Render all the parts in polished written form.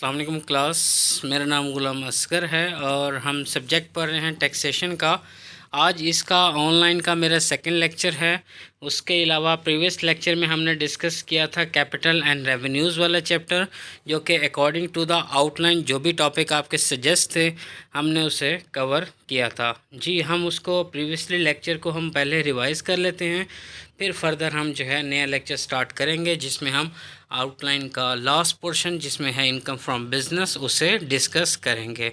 अस्सलाम वालेकुम क्लास। मेरा नाम गुलाम असगर है और हम सब्जेक्ट पढ़ रहे हैं टैक्सेशन का। आज इसका ऑनलाइन का मेरा सेकंड लेक्चर है। उसके अलावा प्रीवियस लेक्चर में हमने डिस्कस किया था कैपिटल एंड रेवेन्यूज़ वाला चैप्टर, जो कि अकॉर्डिंग टू द आउटलाइन जो भी टॉपिक आपके सजेस्ट थे हमने उसे कवर किया था। जी, हम उसको प्रीवियसली लेक्चर को हम पहले रिवाइज़ कर लेते हैं, फिर फर्दर हम जो है नया लेक्चर स्टार्ट करेंगे जिसमें हम आउटलाइन का लास्ट पोर्शन जिसमें है इनकम फ्रॉम बिजनेस उसे डिस्कस करेंगे।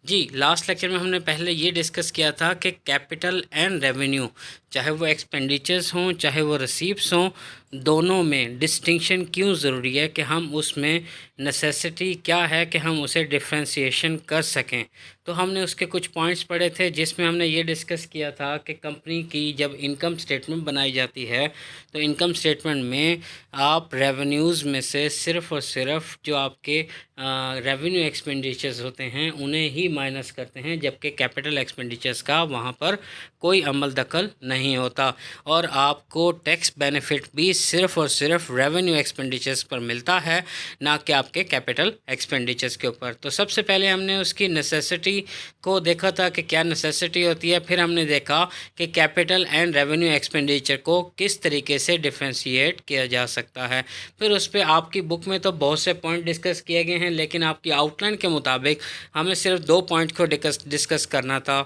जी, लास्ट लेक्चर में हमने पहले ये डिस्कस किया था कि कैपिटल एंड रेवेन्यू, चाहे वो एक्सपेंडिचर्स हों चाहे वो रिसीप्स हों, दोनों में डिस्टिंक्शन क्यों ज़रूरी है कि हम उसमें नेसेसिटी क्या है कि हम उसे डिफ्रेंशिएशन कर सकें। तो हमने उसके कुछ पॉइंट्स पढ़े थे जिसमें हमने ये डिस्कस किया था कि कंपनी की जब इनकम स्टेटमेंट बनाई जाती है तो इनकम स्टेटमेंट में आप रेवेन्यूज़ में से सिर्फ़ और सिर्फ जो आपके रेवेन्यू एक्सपेंडिचर्स होते हैं उन्हें ही माइनस करते हैं, जबकि कैपिटल एक्सपेंडिचर्स का वहाँ पर कोई अमल दखल नहीं होता और आपको टैक्स बेनिफिट भी सिर्फ़ और सिर्फ रेवेन्यू एक्सपेंडिचर्स पर मिलता है, ना कि आपके कैपिटल एक्सपेंडिचर्स के ऊपर। तो सबसे पहले हमने उसकी नेसेसिटी को देखा था कि क्या नेसेसिटी होती है, फिर हमने देखा कि कैपिटल एंड रेवेन्यू एक्सपेंडिचर को किस तरीके से डिफ्रेंशिएट किया जा सकता है। फिर उस पर आपकी बुक में तो बहुत से पॉइंट डिस्कस किए गए हैं, लेकिन आपकी आउटलाइन के मुताबिक हमें सिर्फ दो पॉइंट को डिस्कस करना था।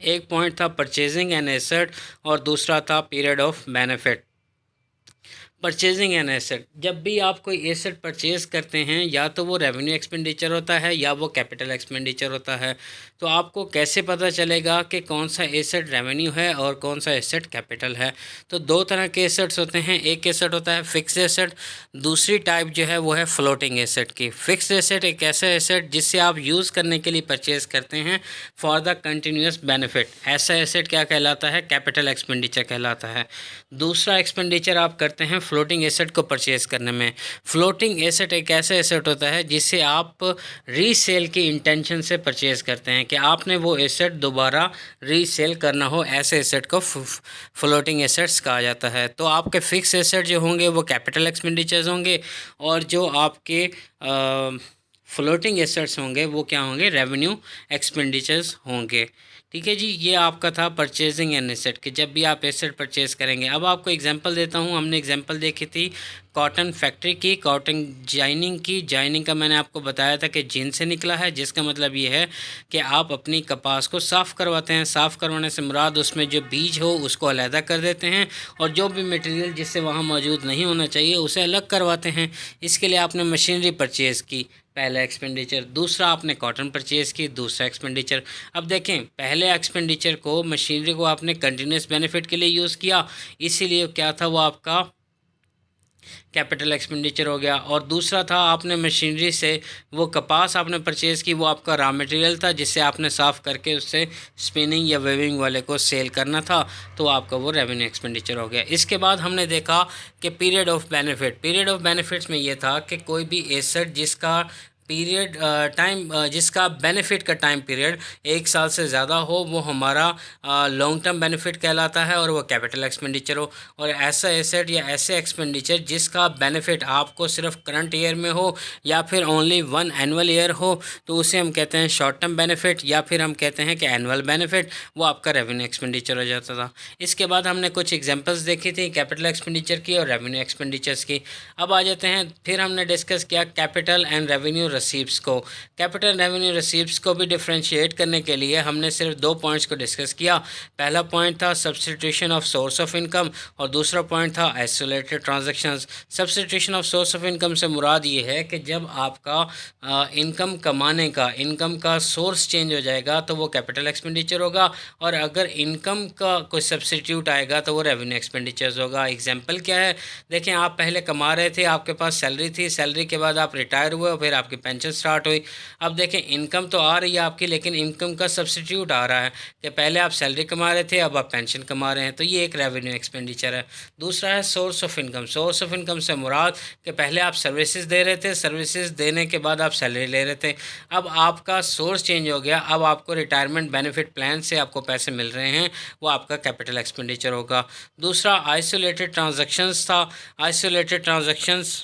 एक पॉइंट था परचेजिंग एन एसेट और दूसरा था period of benefit. Purchasing an asset, जब भी आप कोई एसेट परचेज़ करते हैं या तो वो रेवेन्यू एक्सपेंडिचर होता है या वो कैपिटल एक्सपेंडिचर होता है। तो आपको कैसे पता चलेगा कि कौन सा एसेट रेवेन्यू है और कौन सा एसेट कैपिटल है। तो दो तरह के एसेट्स होते हैं, एक एसेट होता है फिक्स्ड एसेट, दूसरी टाइप जो है वो है फ्लोटिंग एसेट की। फिक्स्ड एसेट एक ऐसा एसेट जिससे आप यूज़ करने के लिए परचेज़ करते हैं फॉर द कंटिन्यूस बेनिफिट, ऐसा एसेट क्या कहलाता है, कैपिटल एक्सपेंडिचर कहलाता है। दूसरा एक्सपेंडिचर आप करते हैं फ्लोटिंग एसेट को परचेज़ करने में। फ्लोटिंग एसेट एक ऐसा एसेट होता है जिसे आप रीसेल की इंटेंशन से परचेज़ करते हैं कि आपने वो एसेट दोबारा रीसेल करना हो, ऐसे एसेट को फ्लोटिंग एसेट्स कहा जाता है। तो आपके फिक्स एसेट जो होंगे वो कैपिटल एक्सपेंडिचर्स होंगे और जो आपके फ्लोटिंग एसेट्स होंगे वो क्या होंगे, रेवेन्यू एक्सपेंडिचर्स होंगे। ठीक है जी, ये आपका था परचेजिंग एन एसेट कि जब भी आप एसेट परचेज करेंगे। अब आपको एग्जांपल देता हूँ, हमने एग्जांपल देखी थी कॉटन फैक्ट्री की, कॉटन जाइनिंग की। जाइनिंग का मैंने आपको बताया था कि जीन से निकला है, जिसका मतलब ये है कि आप अपनी कपास को साफ़ करवाते हैं। साफ़ करवाने से मुराद उसमें जो बीज हो उसको अलहदा कर देते हैं और जो भी मटेरियल जिससे वहाँ मौजूद नहीं होना चाहिए उसे अलग करवाते हैं। इसके लिए आपने मशीनरी परचेज़ की, पहला एक्सपेंडिचर। दूसरा आपने कॉटन परचेज़ की, दूसरा एक्सपेंडिचर। अब देखें, पहले एक्सपेंडिचर को, मशीनरी को आपने कंटिन्यूस बेनिफिट के लिए यूज़ किया, इसीलिए क्या था वो आपका कैपिटल एक्सपेंडिचर हो गया। और दूसरा था आपने मशीनरी से वो कपास आपने परचेज़ की, वो आपका रॉ मटेरियल था जिससे आपने साफ़ करके उससे स्पिनिंग या वेविंग वाले को सेल करना था, तो आपका वो रेवेन्यू एक्सपेंडिचर हो गया। इसके बाद हमने देखा कि period of benefit, period of benefits में ये था कि कोई भी एसेट जिसका पीरियड टाइम जिसका बेनिफिट का टाइम पीरियड 1 साल से ज़्यादा हो वो हमारा लॉन्ग टर्म बेनिफिट कहलाता है और वो कैपिटल एक्सपेंडिचर हो। और ऐसा एसेट या ऐसे एक्सपेंडिचर जिसका बेनिफिट आपको सिर्फ करंट ईयर में हो या फिर ओनली 1 एनुअल ईयर हो, तो उसे हम कहते हैं शॉर्ट टर्म बेनिफिट या फिर हम कहते हैं कि एनुअल बेनिफिट, वो आपका रेवेन्यू एक्सपेंडिचर हो जाता था। इसके बाद हमने कुछ एग्जांपल्स देखी थी कैपिटल एक्सपेंडिचर की और रेवेन्यू एक्सपेंडिचर्स की। अब आ जाते हैं, फिर हमने डिस्कस किया कैपिटल एंड रेवेन्यू रिसीप्ट्स को। कैपिटल रेवेन्यू रिसीप्ट्स को भी डिफरेंशिएट करने के लिए हमने सिर्फ दो पॉइंट्स को डिस्कस किया। पहला पॉइंट था substitution of source of income और दूसरा पॉइंट था isolated transactions. Substitution of source of income से मुराद ये है कि जब आपका इनकम कमाने का, इनकम का सोर्स चेंज हो जाएगा तो वो कैपिटल एक्सपेंडिचर होगा, और अगर इनकम का कोई सब्सटीट्यूट आएगा तो वो रेवेन्यू एक्सपेंडिचर्स होगा। एग्जाम्पल क्या है, देखें, आप पहले कमा रहे थे, आपके पास सैलरी थी, सैलरी के बाद आप रिटायर हुए और फिर आपकी पेंशन स्टार्ट हुई। अब देखें, इनकम तो आ रही है आपकी, लेकिन इनकम का सब्सटीट्यूट आ रहा है कि पहले आप सैलरी कमा रहे थे, अब आप पेंशन कमा रहे हैं, तो ये एक रेवेन्यू एक्सपेंडिचर है। दूसरा है source of income. Source of income से मुराद कि पहले आप सर्विसेज दे रहे थे, सर्विसेज देने के बाद आप सैलरी ले रहे थे, अब आपका सोर्स चेंज हो गया, अब आपको रिटायरमेंट बेनिफिट प्लान से आपको पैसे मिल रहे हैं, वो आपका कैपिटल एक्सपेंडिचर होगा। दूसरा आइसोलेटेड ट्रांजैक्शंस था। आइसोलेटेड ट्रांजैक्शंस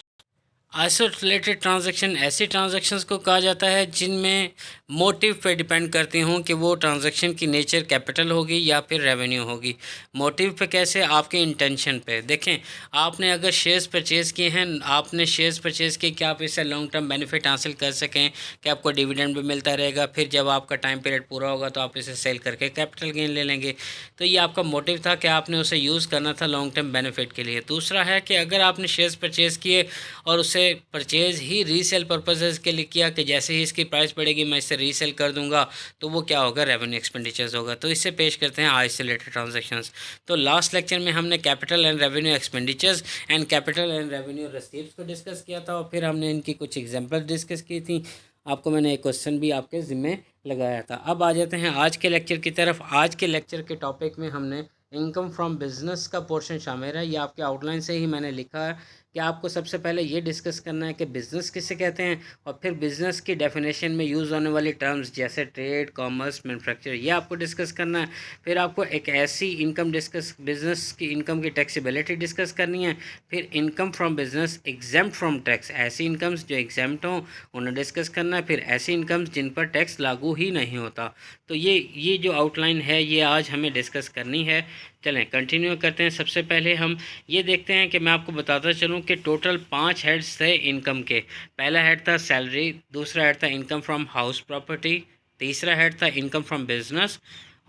आइसोलेटेड ट्रांजैक्शन ऐसी ट्रांजैक्शंस को कहा जाता है जिनमें मोटिव पे डिपेंड करती हूँ कि वो ट्रांजैक्शन की नेचर कैपिटल होगी या फिर रेवेन्यू होगी। मोटिव पे कैसे? आपके इंटेंशन पे। देखें, आपने अगर शेयर्स परचेज़ किए हैं, आपने शेयर्स परचेज़ किए कि आप इससे लॉन्ग टर्म बेनिफिट हासिल कर सकें, कि आपको डिविडेंड भी मिलता रहेगा, फिर जब आपका टाइम पीरियड पूरा होगा तो आप इसे सेल करके कैपिटल गेन ले लेंगे। तो ये आपका मोटिव था कि आपने उसे यूज़ करना था लॉन्ग टर्म बेनिफिट के लिए। दूसरा है कि अगर आपने शेयर्स परचेज़ किए और उसे परचेज़ ही रीसेल पर्पसेस के लिए किया कि जैसे ही इसकी प्राइस बढ़ेगी मैं इसे रीसेल कर दूंगा, तो वो क्या होगा? रेवेन्यू एक्सपेंडिचर्स होगा। तो इससे पेश करते हैं आइसोलेटेड ट्रांजैक्शंस। तो लास्ट लेक्चर में हमने capital and revenue expenditures and capital and revenue receives को डिस्कस किया था और फिर हमने इनकी कुछ एग्जांपल डिस्कस की थी। आपको मैंने एक क्वेश्चन भी आपके ज़िम्मे लगाया था। अब आ जाते हैं आज के लेक्चर की तरफ। आज के लेक्चर के टॉपिक में हमने इनकम फ्रॉम बिजनेस का पोर्शन शामिल है। ये आपके आउटलाइन से ही मैंने लिखा है कि आपको सबसे पहले ये डिस्कस करना है कि बिज़नेस किसे कहते हैं, और फिर बिज़नेस की डेफिनेशन में यूज़ होने वाली टर्म्स जैसे ट्रेड, कॉमर्स, मैन्युफैक्चर, ये आपको डिस्कस करना है। फिर आपको एक ऐसी इनकम डिस्कस, बिज़नेस की इनकम की टैक्सेबिलिटी डिस्कस करनी है। फिर income from business exempt from tax, ऐसी इनकम्स जो एग्जेम्प्ट हों उन्हें डिस्कस करना है। फिर ऐसी इनकम्स जिन पर टैक्स लागू ही नहीं होता। तो ये जो आउटलाइन है ये आज हमें डिस्कस करनी है। चलें कंटिन्यू करते हैं। सबसे पहले हम ये देखते हैं कि मैं आपको बताता चलूं कि टोटल 5 हेड्स थे इनकम के। पहला हेड था सैलरी, दूसरा हेड था इनकम फ्रॉम हाउस प्रॉपर्टी, तीसरा हेड था इनकम फ्रॉम बिजनेस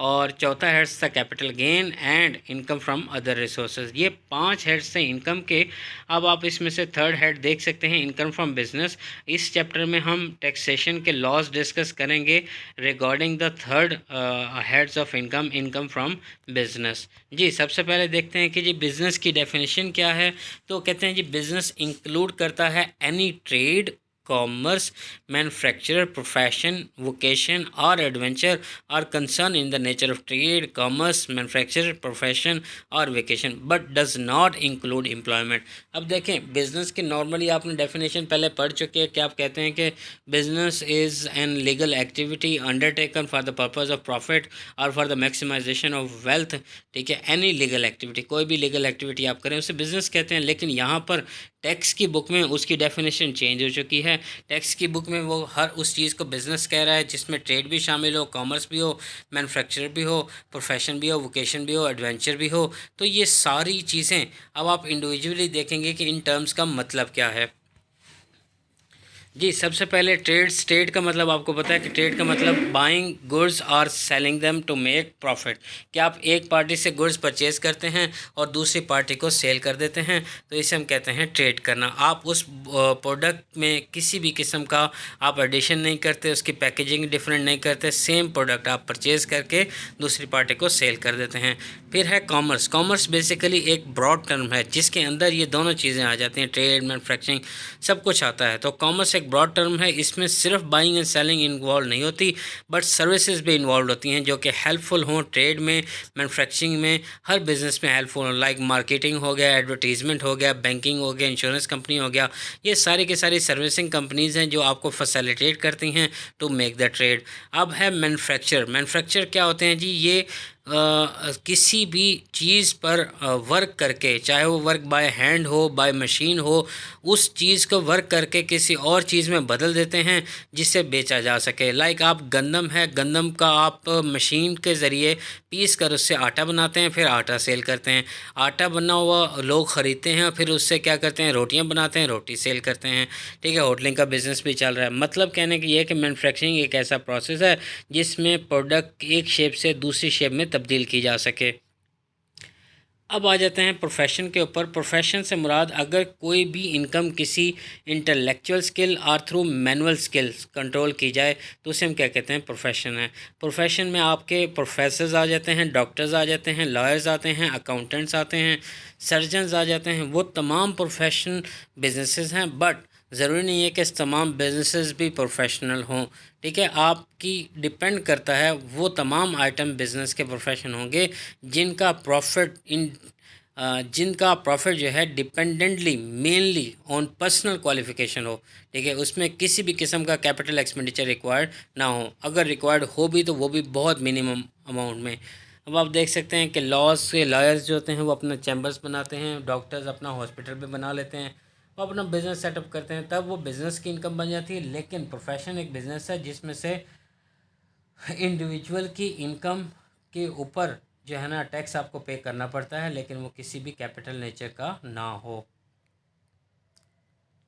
और चौथा हेड्स था capital gain and income from other resources. ये 5 हेड्स थे इनकम के। अब आप इसमें से थर्ड हेड देख सकते हैं, इनकम फ्रॉम बिजनेस। इस चैप्टर में हम टैक्सेशन के लॉज डिस्कस करेंगे regarding the third heads of income, income from business. जी सबसे पहले देखते हैं कि जी बिज़नेस की डेफिनेशन क्या है। तो कहते हैं जी बिज़नेस इंक्लूड करता है any trade, commerce, manufacturer, profession, vocation और adventure or concern in the nature of trade, commerce, manufacturer, profession और vacation but does not include employment. अब देखें, बिजनेस की नॉर्मली आपने डेफिनेशन पहले पढ़ चुके हैं कि आप कहते हैं कि business is an legal activity undertaken for the purpose of profit और for the maximization of wealth. ठीक है, एनी लीगल एक्टिविटी, कोई भी लीगल एक्टिविटी आप करें उसे बिजनेस कहते हैं। लेकिन यहाँ पर टैक्स की बुक में उसकी डेफिनेशन चेंज हो चुकी है। टैक्स की बुक में वो हर उस चीज़ को बिज़नेस कह रहा है जिसमें ट्रेड भी शामिल हो, कॉमर्स भी हो, मैन्युफैक्चर भी हो, प्रोफेशन भी हो, वोकेशन भी हो, एडवेंचर भी हो। तो ये सारी चीज़ें अब आप इंडिविजुअली देखेंगे कि इन टर्म्स का मतलब क्या है। जी सबसे पहले ट्रेड का मतलब आपको पता है कि ट्रेड का मतलब बाइंग गुड्स और selling them to make profit. कि आप एक पार्टी से गुड्स परचेज करते हैं और दूसरी पार्टी को सेल कर देते हैं, तो इसे हम कहते हैं ट्रेड करना। आप उस प्रोडक्ट में किसी भी किस्म का आप एडिशन नहीं करते, उसकी पैकेजिंग डिफरेंट नहीं करते, सेम प्रोडक्ट आप परचेज़ करके दूसरी पार्टी को सेल कर देते हैं। फिर है कॉमर्स। कॉमर्स बेसिकली एक ब्रॉड टर्म है जिसके अंदर ये दोनों चीज़ें आ जाती हैं, ट्रेड, मैन्युफैक्चरिंग, सब कुछ आता है। तो कॉमर्स एक ब्रॉड टर्म है, इसमें सिर्फ बाइंग एंड सेलिंग इन्वॉल्व नहीं होती बट सर्विसेज भी इन्वॉल्व होती हैं जो कि हेल्पफुल हों ट्रेड में, मैन्युफैक्चरिंग में, हर बिज़नेस में हेल्पफुल हो। लाइक मार्केटिंग हो गया, एडवर्टीजमेंट हो गया, बैंकिंग हो गया, इंश्योरेंस कंपनी हो गया। ये सारी की सारी सर्विसिंग कंपनीज़ हैं जो आपको फैसिलिटेट करती हैं टू मेक द ट्रेड। अब है मैन्युफैक्चर। मैन्युफैक्चर क्या होते हैं जी? ये किसी भी चीज़ पर वर्क करके, चाहे वो वर्क बाय हैंड हो, बाय मशीन हो, उस चीज़ को वर्क करके किसी और चीज़ में बदल देते हैं जिससे बेचा जा सके। लाइक आप गंदम है, गंदम का आप मशीन के ज़रिए पीस कर उससे आटा बनाते हैं, फिर आटा सेल करते हैं। आटा बना हुआ लोग ख़रीदते हैं, फिर उससे क्या करते हैं? रोटियां बनाते हैं, रोटी सेल करते हैं। ठीक है, होटलिंग का बिज़नेस भी चल रहा है। मतलब कहने की ये है कि मैन्युफैक्चरिंग एक ऐसा प्रोसेस है जिसमें प्रोडक्ट एक शेप से दूसरी शेप में तब्दील की जा सके। अब आ जाते हैं प्रोफेशन के ऊपर। प्रोफेशन से मुराद अगर कोई भी इनकम किसी इंटेलेक्चुअल स्किल और थ्रू मैनुअल स्किल्स कंट्रोल की जाए तो उसे हम क्या कहते हैं? प्रोफेशन है। प्रोफेशन में आपके प्रोफेसर्स आ जाते हैं, डॉक्टर्स आ जाते हैं, लॉयर्स आते हैं, अकाउंटेंट्स आते हैं, सर्जन्स आ जाते हैं। वो तमाम प्रोफेशन बिजनेसेस हैं बट ज़रूरी नहीं है कि तमाम बिजनेसेस भी प्रोफेशनल हों। ठीक है, आपकी डिपेंड करता है वो तमाम आइटम बिज़नेस के प्रोफेशन होंगे जिनका प्रॉफिट जो है dependently mainly on personal qualification हो। ठीक है, उसमें किसी भी किस्म का कैपिटल एक्सपेंडिचर रिक्वायर्ड ना हो, अगर रिक्वायर्ड हो भी तो वो भी बहुत मिनिमम अमाउंट में। अब आप देख सकते हैं कि लॉयर्स जो होते हैं वो अपना चैम्बर्स बनाते हैं, डॉक्टर्स अपना हॉस्पिटल भी बना लेते हैं, वो अपना बिज़नेस सेटअप करते हैं, तब वो बिज़नेस की इनकम बन जाती है। लेकिन प्रोफेशन एक बिज़नेस है जिसमें से इंडिविजुअल की इनकम के ऊपर जो है ना टैक्स आपको पे करना पड़ता है, लेकिन वो किसी भी कैपिटल नेचर का ना हो।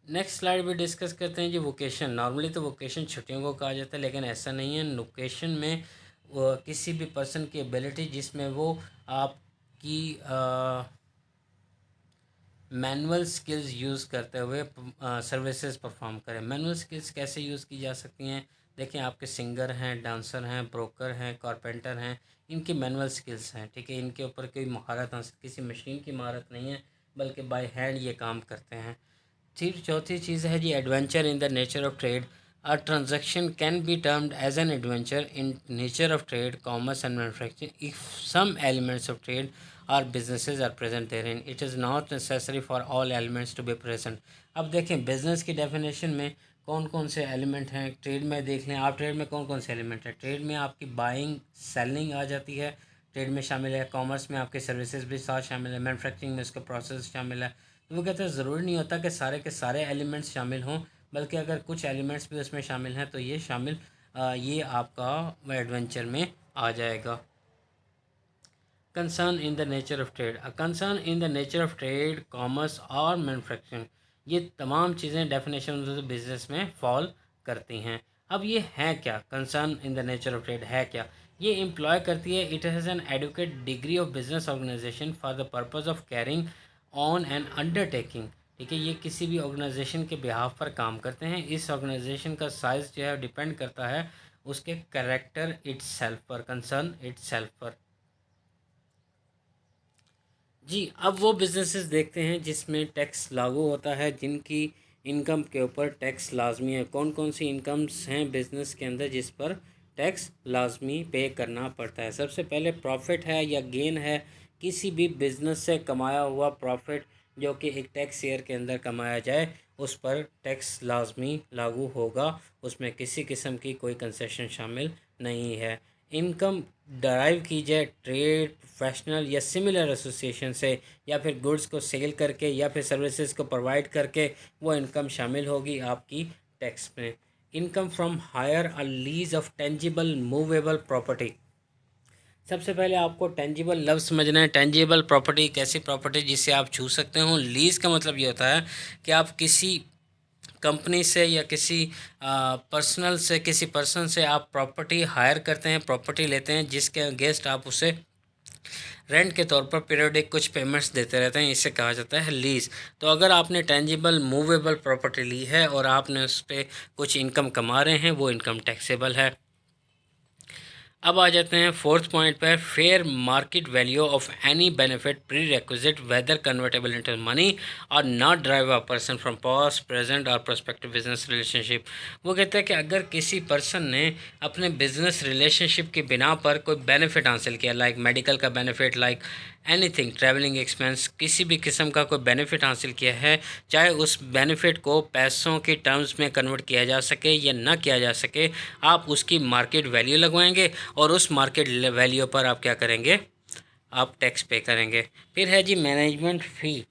नेक्स्ट स्लाइड भी डिस्कस करते हैं जी वोकेशन। नॉर्मली तो वोकेशन छुट्टियों को कहा जाता है, लेकिन ऐसा नहीं है। वोकेशन में किसी भी पर्सन की एबिलिटी जिसमें वो आपकी मैनुअल स्किल्स यूज़ करते हुए सर्विसेज परफॉर्म करें। मैनुअल स्किल्स कैसे यूज़ की जा सकती हैं? देखिए, आपके सिंगर हैं, डांसर हैं, ब्रोकर हैं, कारपेंटर हैं, इनकी मैनुअल स्किल्स हैं, ठीक है। इनके ऊपर कोई महारत हासिल, किसी मशीन की महारत नहीं है, बल्कि बाय हैंड ये काम करते हैं। फिर चौथी चीज़ है जी adventure in the nature of trade. A transaction can be termed as an adventure in nature of trade, commerce and manufacturing if some elements of trade और businesses are present therein. It is not necessary for all elements to be present. अब देखें business की definition में कौन कौन से element हैं। Trade में देख लें आप, ट्रेड में कौन कौन से एलिमेंट हैं। ट्रेड में आपकी बाइंग सेलिंग आ जाती है, ट्रेड में शामिल है। कॉमर्स में आपके सर्विसेज भी साथ शामिल है। मैन्युफैक्चरिंग में उसका प्रोसेस शामिल है। तो वो कहते हैं ज़रूरी नहीं होता कि सारे के सारे एलिमेंट्स शामिल हों, बल्कि अगर कुछ एलिमेंट्स भी उसमें शामिल हैं तो ये आपका एडवेंचर में आ जाएगा। Concern in the nature of trade. A concern in the nature of trade, commerce और मैन्युफैक्चरिंग, ये तमाम चीज़ें डेफिनेशन बिजनेस में फॉल करती हैं। अब ये है क्या? Concern in the nature of trade है क्या? ये एम्प्लॉय करती है, it has an educate degree of business organisation for the purpose of carrying on an undertaking, ठीक है। ये किसी भी ऑर्गेनाइजेशन के बिहाफ पर काम करते हैं। इस ऑर्गेनाइजेशन का साइज़ जो है डिपेंड करता है उसके करेक्टर इट्स सेल्फ पर, कंसर्न इट्स सेल्फ पर। जी, अब वो बिज़नेसेस देखते हैं जिसमें टैक्स लागू होता है, जिनकी इनकम के ऊपर टैक्स लाजमी है। कौन कौन सी इनकम्स हैं बिज़नेस के अंदर जिस पर टैक्स लाजमी पे करना पड़ता है? सबसे पहले प्रॉफिट है या गेन है। किसी भी बिज़नेस से कमाया हुआ प्रॉफिट जो कि एक टैक्स ईयर के अंदर कमाया जाए, उस पर टैक्स लाजमी लागू होगा। उसमें किसी किस्म की कोई कंसेशन शामिल नहीं है। इनकम डराइव की जाए ट्रेड, प्रोफेशनल या सिमिलर एसोसिएशन से, या फिर गुड्स को सेल करके, या फिर सर्विसेज को प्रोवाइड करके, वो इनकम शामिल होगी आपकी टैक्स में। Income from higher a lease of tangible movable property. सबसे पहले आपको टेंजिबल लफ्ज़ समझना है। टेंजिबल प्रॉपर्टी एक ऐसी प्रॉपर्टी जिसे आप छू सकते हो। लीज़ का मतलब ये होता है कि आप किसी कंपनी से या किसी पर्सनल से, किसी पर्सन से आप प्रॉपर्टी हायर करते हैं, प्रॉपर्टी लेते हैं, जिसके अगेंस्ट आप उसे रेंट के तौर पर पीरियोडिक कुछ पेमेंट्स देते रहते हैं। इसे कहा जाता है लीज़। तो अगर आपने टेंजिबल मूवेबल प्रॉपर्टी ली है और आपने उस पर कुछ इनकम कमा रहे हैं, वो इनकम टैक्सेबल है। अब आ जाते हैं फोर्थ पॉइंट पर, fair market value of any benefit prerequisite whether convertible into money और not drive a person from past present और प्रोस्पेक्टिव बिजनेस रिलेशनशिप। वो कहते हैं कि अगर किसी पर्सन ने अपने बिजनेस रिलेशनशिप की बिना पर कोई बेनिफिट हासिल किया, लाइक मेडिकल का benefit, like anything, travelling expense, किसी भी किस्म का कोई बेनिफिट हासिल किया है, चाहे उस बेनिफिट को पैसों के टर्म्स में कन्वर्ट किया जा सके या ना किया जा सके, आप उसकी मार्केट वैल्यू लगवाएंगे और उस मार्केट वैल्यू पर आप क्या करेंगे? आप टैक्स पे करेंगे। फिर है जी मैनेजमेंट फ़ी।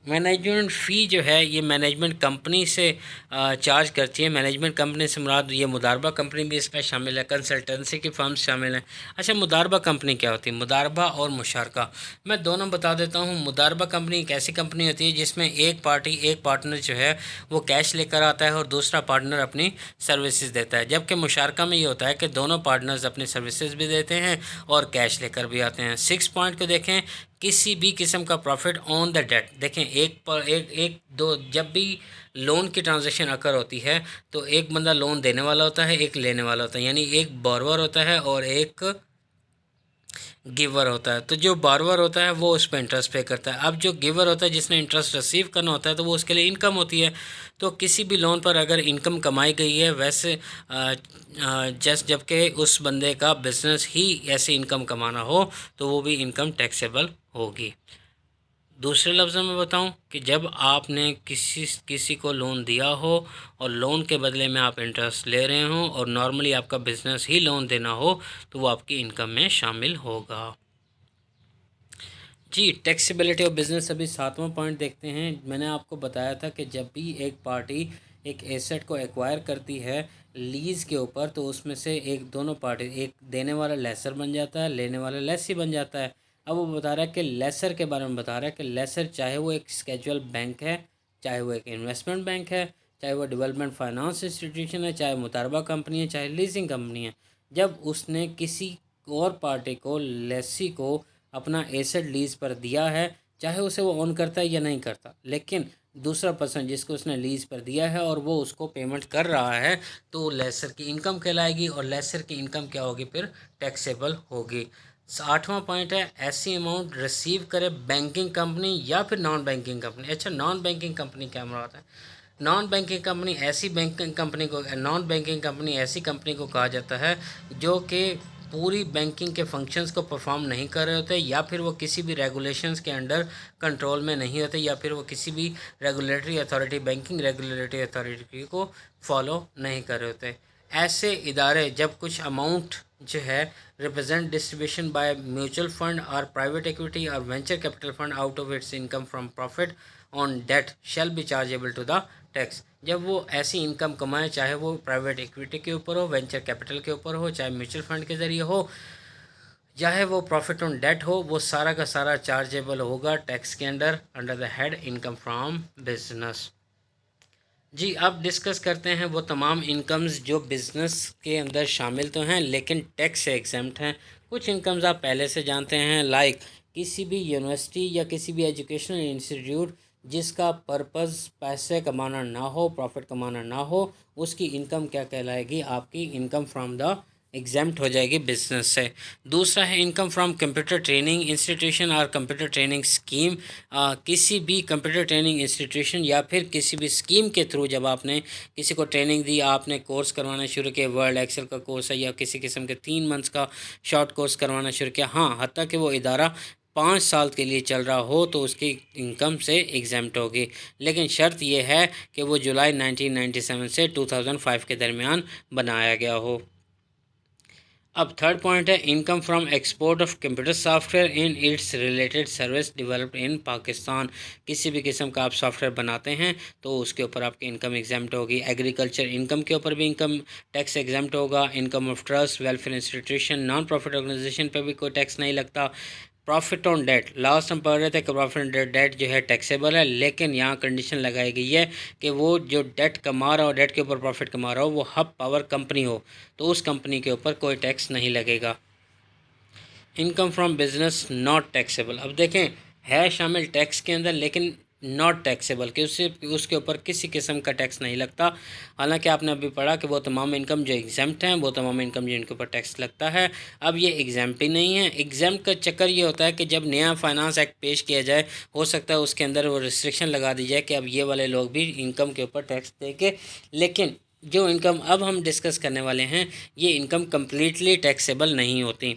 मैनेजमेंट फ़ी जो है ये मैनेजमेंट कंपनी से चार्ज करती है। मैनेजमेंट कंपनी से मुराद ये मुदारबा कंपनी भी इसमें शामिल है, कंसल्टेंसी की फर्म्स शामिल हैं। अच्छा, मुदारबा कंपनी क्या होती है? मुदारबा और मुशारका, मैं दोनों बता देता हूँ। मुदारबा कंपनी एक ऐसी कंपनी होती है जिसमें एक पार्टनर जो है वो कैश लेकर आता है और दूसरा पार्टनर अपनी सर्विसेज देता है। जबकि मुशारका में ये होता है कि दोनों पार्टनर्स अपनी सर्विसेज भी देते हैं और कैश लेकर भी आते हैं। 6 पॉइंट को देखें, किसी भी किस्म का प्रॉफिट ऑन द डेट। देखें, एक दो, जब भी लोन की ट्रांजैक्शन अकर होती है तो एक बंदा लोन देने वाला होता है, एक लेने वाला होता है, यानी एक बोरोवर होता है और एक गिवर होता है। तो जो बारवर होता है वो उस पर इंटरेस्ट पे करता है। अब जो गिवर होता है, जिसने इंटरेस्ट रिसीव करना होता है, तो वो उसके लिए इनकम होती है। तो किसी भी लोन पर अगर इनकम कमाई गई है, वैसे जबकि उस बंदे का बिजनेस ही ऐसी इनकम कमाना हो, तो वो भी इनकम टैक्सेबल होगी। दूसरे लफ्ज़ों में बताऊं कि जब आपने किसी को लोन दिया हो और लोन के बदले में आप इंटरेस्ट ले रहे हो और नॉर्मली आपका बिजनेस ही लोन देना हो, तो वो आपकी इनकम में शामिल होगा। जी, टैक्सेबिलिटी ऑफ बिज़नेस अभी 7वां पॉइंट देखते हैं। मैंने आपको बताया था कि जब भी एक पार्टी एक एसेट को एक्वायर करती है लीज़ के ऊपर, तो उसमें से एक दोनों पार्टी, एक देने वाला लेसर बन जाता है, लेने वाला लेसी बन जाता है। अब वो बता रहा है कि लेसर के बारे में बता रहा है कि लेसर चाहे वो एक स्केजुअल बैंक है, चाहे वो एक इन्वेस्टमेंट बैंक है, चाहे वो डेवलपमेंट फाइनेंस इंस्टीट्यूशन है, चाहे मुतारबा कंपनी है, चाहे लीजिंग कंपनी है। जब उसने किसी और पार्टी को, लेसी को, अपना एसेट लीज पर दिया है, चाहे उसे वो ओन करता है या नहीं करता, लेकिन दूसरा पर्सन जिसको उसने लीज पर दिया है और वो उसको पेमेंट कर रहा है, तो लेसर की इनकम कहलाएगी। और लेसर की इनकम क्या होगी? फिर टैक्सेबल होगी। 8वां पॉइंट है ऐसी अमाउंट रिसीव करे बैंकिंग कंपनी या फिर नॉन बैंकिंग कंपनी। अच्छा, नॉन बैंकिंग कंपनी क्या होता है? नॉन बैंकिंग कंपनी ऐसी बैंकिंग कंपनी को, नॉन बैंकिंग कंपनी ऐसी कंपनी को कहा जाता है जो कि पूरी बैंकिंग के फंक्शंस को परफॉर्म नहीं कर रहे होते, या फिर वो किसी भी रेगुलेशंस के अंडर कंट्रोल में नहीं होते, या फिर वो किसी भी regulatory authority, banking regulatory authority को फॉलो नहीं कर रहे होते। ऐसे इदारे जब कुछ अमाउंट जो है represent distribution by mutual fund और प्राइवेट इक्विटी और venture capital fund out of its income from profit on debt shall be chargeable to the tax. जब वो ऐसी इनकम कमाए, चाहे वो प्राइवेट इक्विटी के ऊपर हो, वेंचर कैपिटल के ऊपर हो, चाहे म्यूचुअल फंड के ज़रिए हो, चाहे वो प्रॉफिट ऑन डेट हो, वो सारा का सारा चार्जेबल होगा टैक्स के under the head income from business. जी, अब डिस्कस करते हैं वो तमाम इनकम्स जो बिज़नेस के अंदर शामिल तो हैं लेकिन टैक्स से एग्जम्प्ट हैं। कुछ इनकम्स आप पहले से जानते हैं, लाइक किसी भी यूनिवर्सिटी या किसी भी एजुकेशनल इंस्टीट्यूट जिसका पर्पज़ पैसे कमाना ना हो, प्रॉफिट कमाना ना हो, उसकी इनकम क्या कहलाएगी? आपकी इनकम फ्रॉम द एग्जाम्प्ट हो जाएगी बिजनेस से। दूसरा है income from computer training institution और कंप्यूटर ट्रेनिंग स्कीम। किसी भी कंप्यूटर ट्रेनिंग इंस्टीट्यूशन या फिर किसी भी स्कीम के थ्रू जब आपने किसी को ट्रेनिंग दी, आपने कोर्स करवाना शुरू किया, वर्ड एक्सेल का कोर्स है या किसी किस्म के 3 मंथ्स का शॉर्ट कोर्स करवाना शुरू किया, हाँ, हत्ता कि वो इदारा 5 साल के लिए चल रहा हो, तो उसकी इनकम से एग्जाम्प्ट होगी। लेकिन शर्त यह है कि वो जुलाई 1997 से 2005 के दरमियान बनाया गया हो। अब थर्ड पॉइंट है income from export of computer software in its related service developed in Pakistan. किसी भी किस्म का आप सॉफ्टवेयर बनाते हैं तो उसके ऊपर आपकी इनकम एग्जाम्प्ट होगी। एग्रीकल्चर इनकम के ऊपर भी इनकम टैक्स एग्जाम्प्ट होगा। Income of trust, welfare institution, non profit organisation पर भी कोई टैक्स नहीं लगता। प्रॉफिट ऑन डेट, लास्ट हम पढ़ रहे थे कि प्रॉफिट ऑन डेट जो है टैक्सेबल है, लेकिन यहाँ कंडीशन लगाई गई है कि वो जो डेट कमा रहा हो, डेट के ऊपर प्रॉफिट कमा रहा हो, वो हब पावर कंपनी हो, तो उस कंपनी के ऊपर कोई टैक्स नहीं लगेगा। Income from business not taxable, अब देखें है शामिल टैक्स के अंदर लेकिन नॉट टैक्सेबल, कि उससे उसके ऊपर किसी किस्म का टैक्स नहीं लगता। हालांकि आपने अभी पढ़ा कि वो तमाम इनकम जो एग्जाम्प्ट हैं, वो तमाम इनकम जो इनके ऊपर टैक्स लगता है। अब ये एग्जाम्प्ट ही नहीं है। एग्जाम्प्ट का चक्कर ये होता है कि जब नया फाइनेंस एक्ट पेश किया जाए, हो सकता है उसके अंदर वो रिस्ट्रिक्शन लगा दी जाए कि अब ये वाले लोग भी इनकम के ऊपर टैक्स देंगे, लेकिन जो इनकम अब हम डिस्कस करने वाले हैं, ये इनकम कम्प्लीटली टैक्सेबल नहीं होती।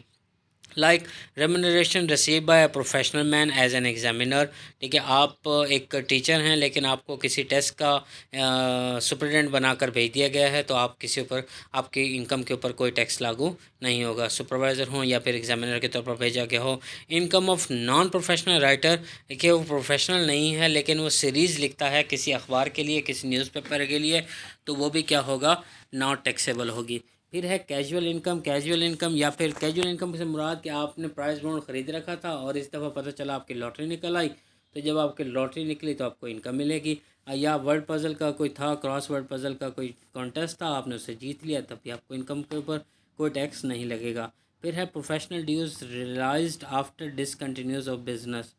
Like remuneration receive by a professional man as an examiner. ठीक है, आप एक टीचर हैं लेकिन आपको किसी टेस्ट का सुपरिटेंडेंट बनाकर भेज दिया गया है, तो आप किसी ऊपर आपकी इनकम के ऊपर कोई टैक्स लागू नहीं होगा, सुपरवाइज़र हो या फिर एग्जामिनर के तौर पर भेजा गया हो। Income of non professional writer, देखिए वो प्रोफेशनल नहीं है लेकिन वो सीरीज़ लिखता है किसी अखबार के लिए, किसी न्यूज़पेपर के लिए, तो वो भी क्या होगा? नॉट टैक्सेबल होगी। फिर है कैजुअल इनकम। कैजुअल इनकम या फिर कैजुअल इनकम से मुराद कि आपने प्राइस बॉन्ड ख़रीद रखा था और इस दफ़ा पता चला आपकी लॉटरी निकल आई, तो जब आपकी लॉटरी निकली तो आपको इनकम मिलेगी। या वर्ड पज़ल का कोई था, क्रॉस वर्ड पज़ल का कोई कॉन्टेस्ट था, आपने उसे जीत लिया, तब भी आपको इनकम के ऊपर कोई टैक्स नहीं लगेगा। फिर है professional dues realised after discontinuous of business.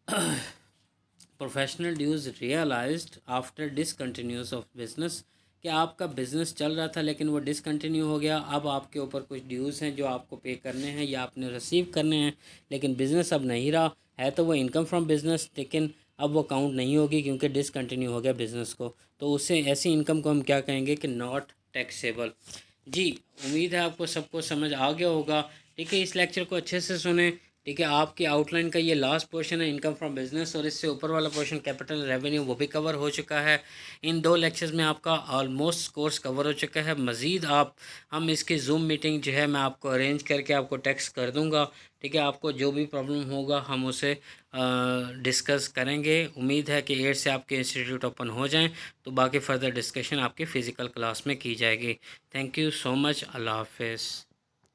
Professional dues realised after discontinuous of business, कि आपका बिज़नेस चल रहा था लेकिन वो डिसकंटिन्यू हो गया, अब आपके ऊपर कुछ ड्यूज़ हैं जो आपको पे करने हैं या आपने रिसीव करने हैं, लेकिन बिज़नेस अब नहीं रहा है, तो वो इनकम फ्रॉम बिज़नेस, लेकिन अब वो काउंट नहीं होगी क्योंकि डिसकंटिन्यू हो गया बिज़नेस को, तो उससे ऐसी इनकम को हम क्या कहेंगे? कि नॉट टैक्सेबल। जी, उम्मीद है आपको सबको समझ आ गया होगा। ठीक है, इस लेक्चर को अच्छे से सुने। ठीक है। आपकी आउटलाइन का ये लास्ट पोर्शन है इनकम फ्रॉम बिजनेस, और इससे ऊपर वाला पोर्शन कैपिटल रेवेन्यू वो भी कवर हो चुका है। इन 2 लेक्चर्स में आपका ऑलमोस्ट कोर्स कवर हो चुका है। मज़ीद हम इसकी जूम मीटिंग जो है मैं आपको अरेंज करके आपको टेक्स्ट कर दूंगा। ठीक है, आपको जो भी प्रॉब्लम होगा हम उसे डिस्कस करेंगे। उम्मीद है कि 8 से आपके इंस्टीट्यूट ओपन हो जाएं, तो बाकी फ़र्दर डिस्कशन आपकी फ़िज़िकल क्लास में की जाएगी। Thank you so much. अल्लाह हाफ़िज़।